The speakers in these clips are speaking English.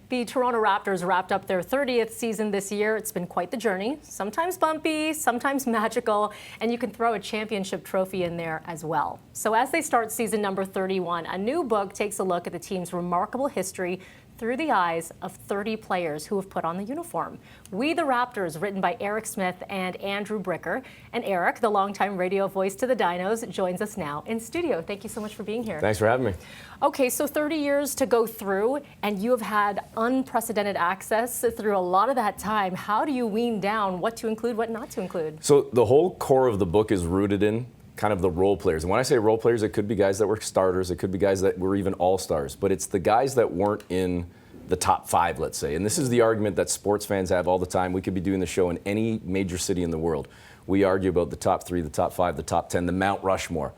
The Toronto Raptors wrapped up their 30th season this year. It's been quite the journey, sometimes bumpy, sometimes magical, and you can throw a championship trophy in there as well. So as they start season number 31, a new book takes a look at the team's remarkable history through the eyes of 30 players who have put on the uniform. We the Raptors, written by Eric Smith and Andrew Bricker. And Eric, the longtime radio voice to the Dinos, joins us now in studio. Thank you so much for being here. Thanks for having me. Okay, so 30 years to go through, and you have had unprecedented access through a lot of that time. How do you wean down what to include, what not to include? So the whole core of the book is rooted in kind of the role players. And when I say role players, it could be guys that were starters, it could be guys that were even all-stars, but it's the guys that weren't in the top 5, let's say. And this is the argument that sports fans have all the time. We could be doing the show in any major city in the world. We argue about the top 3, the top 5, the top 10, the Mount Rushmore.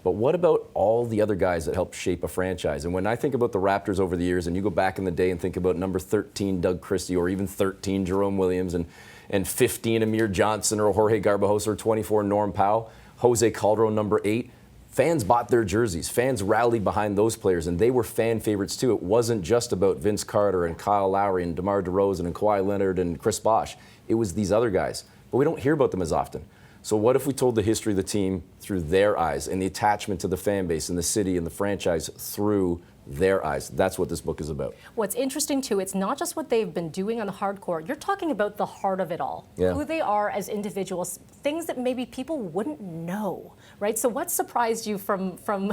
But what about all the other guys that helped shape a franchise? And when I think about the Raptors over the years, and you go back in the day and think about number 13, Doug Christie, or even 13, Jerome Williams, and 15, Amir Johnson, or Jorge Garbajosa, or 24, Norm Powell, Jose Calderon, number 8, fans bought their jerseys. Fans rallied behind those players, and they were fan favorites too. It wasn't just about Vince Carter and Kyle Lowry and DeMar DeRozan and Kawhi Leonard and Chris Bosh. It was these other guys, but we don't hear about them as often. So what if we told the history of the team through their eyes, and the attachment to the fan base and the city and the franchise through their eyes? That's what this book is about. What's interesting too, it's not just what they've been doing on the hard court. You're talking about the heart of it all, who they are as individuals, things that maybe people wouldn't know, right? So what surprised you from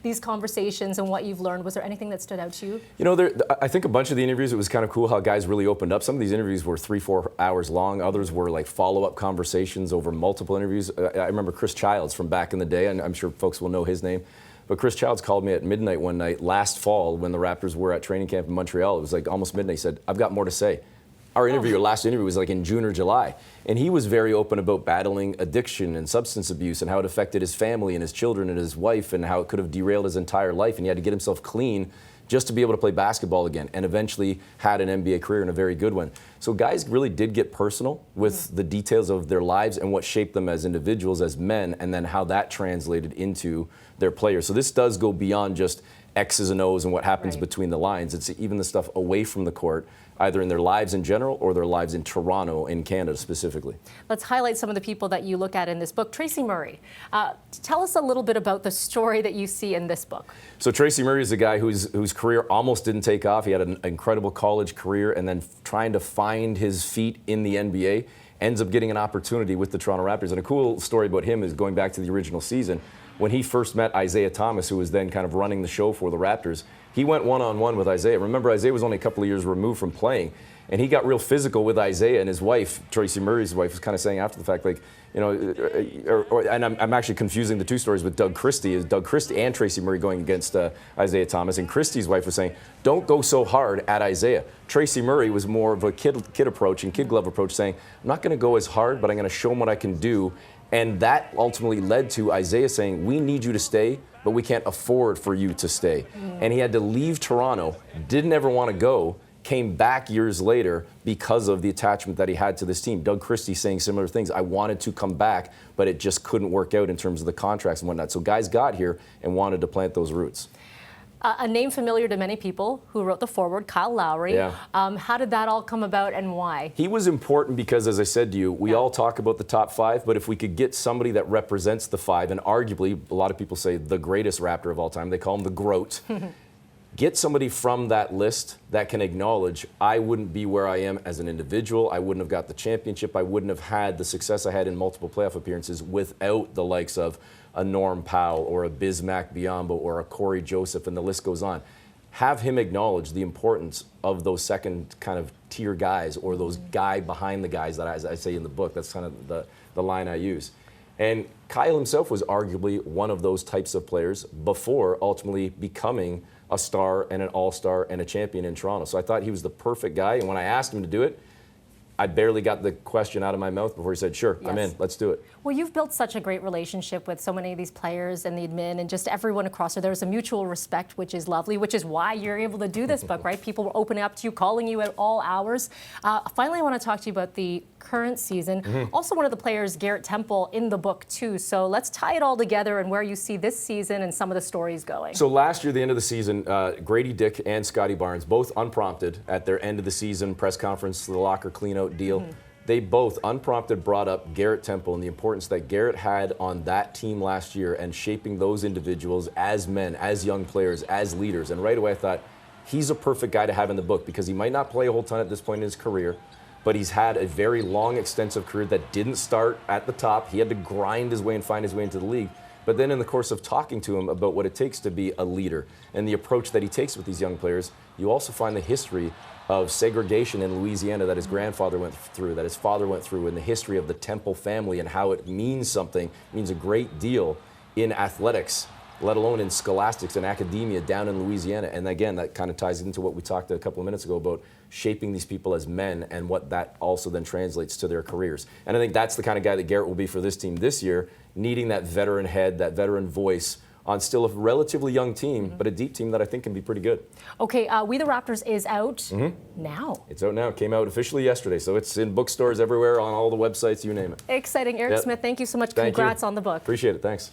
these conversations and what you've learned? Was there anything that stood out to you? You know, I think a bunch of the interviews, it was kind of cool how guys really opened up. Some of these interviews were 3-4 hours long. Others were like follow-up conversations over multiple interviews. I remember Chris Childs from back in the day, and I'm sure folks will know his name. But Chris Childs called me at midnight one night last fall when the Raptors were at training camp in Montreal. It was like almost midnight. He said, "I've got more to say." Our last interview was like in June or July. And he was very open about battling addiction and substance abuse and how it affected his family and his children and his wife and how it could have derailed his entire life. And he had to get himself clean just to be able to play basketball again, and eventually had an NBA career and a very good one. So guys really did get personal with the details of their lives and what shaped them as individuals, as men, and then how that translated into their players. So this does go beyond just X's and O's and what happens between the lines. It's even the stuff away from the court, either in their lives in general or their lives in Toronto, in Canada specifically. Let's highlight some of the people that you look at in this book. Tracy Murray, tell us a little bit about the story that you see in this book. So Tracy Murray is a guy whose career almost didn't take off. He had an incredible college career, and then trying to find his feet in the NBA, ends up getting an opportunity with the Toronto Raptors. And a cool story about him is going back to the original season. When he first met Isaiah Thomas, who was then kind of running the show for the Raptors, he went one-on-one with Isaiah. Remember, Isaiah was only a couple of years removed from playing, and he got real physical with Isaiah, and his wife, Tracy Murray's wife, was kind of saying after the fact, like, you know, and I'm actually confusing the two stories with Doug Christie. Is Doug Christie and Tracy Murray going against Isaiah Thomas, and Christie's wife was saying, don't go so hard at Isaiah. Tracy Murray was more of a kid approach and kid glove approach, saying, I'm not going to go as hard, but I'm going to show him what I can do. And that ultimately led to Isaiah saying, we need you to stay, but we can't afford for you to stay. And he had to leave Toronto, didn't ever want to go, came back years later because of the attachment that he had to this team. Doug Christie saying similar things. I wanted to come back, but it just couldn't work out in terms of the contracts and whatnot. So guys got here and wanted to plant those roots. A name familiar to many people who wrote the foreword, Kyle Lowry. Yeah. How did that all come about and why? He was important because, as I said to you, we all talk about the top 5, but if we could get somebody that represents the 5, and arguably, a lot of people say the greatest Raptor of all time, they call him the GROAT, get somebody from that list that can acknowledge, I wouldn't be where I am as an individual, I wouldn't have got the championship, I wouldn't have had the success I had in multiple playoff appearances without the likes of a Norm Powell or a Bismack Biyombo or a Corey Joseph, and the list goes on. Have him acknowledge the importance of those second kind of tier guys, or those guy behind the guys that I say in the book. That's kind of the line I use. And Kyle himself was arguably one of those types of players before ultimately becoming a star and an all-star and a champion in Toronto. So I thought he was the perfect guy, and when I asked him to do it, I barely got the question out of my mouth before he said, sure, I'm in, let's do it. Well, you've built such a great relationship with so many of these players and the admin and just everyone across there. There's a mutual respect, which is lovely, which is why you're able to do this book, right? People were opening up to you, calling you at all hours. Finally, I want to talk to you about the current season. Also, one of the players, Garrett Temple, in the book, too. So let's tie it all together and where you see this season and some of the stories going. So last year, the end of the season, Grady Dick and Scotty Barnes, both unprompted at their end of the season press conference, the locker cleanout deal. They both, unprompted, brought up Garrett Temple and the importance that Garrett had on that team last year and shaping those individuals as men, as young players, as leaders. And right away I thought, he's a perfect guy to have in the book because he might not play a whole ton at this point in his career, but he's had a very long, extensive career that didn't start at the top. He had to grind his way and find his way into the league. But then in the course of talking to him about what it takes to be a leader and the approach that he takes with these young players, you also find the history of segregation in Louisiana that his grandfather went through, that his father went through, and the history of the Temple family and how it means something, means a great deal in athletics, let alone in scholastics and academia down in Louisiana. And again, that kind of ties into what we talked a couple of minutes ago about shaping these people as men and what that also then translates to their careers. And I think that's the kind of guy that Garrett will be for this team this year, needing that veteran head, that veteran voice on still a relatively young team, but a deep team that I think can be pretty good. Okay, We the Raptors is out now. It's out now. It came out officially yesterday, so it's in bookstores everywhere, on all the websites, you name it. Exciting. Eric Smith, thank you so much. Thank Congrats you. on the book. Appreciate it. Thanks.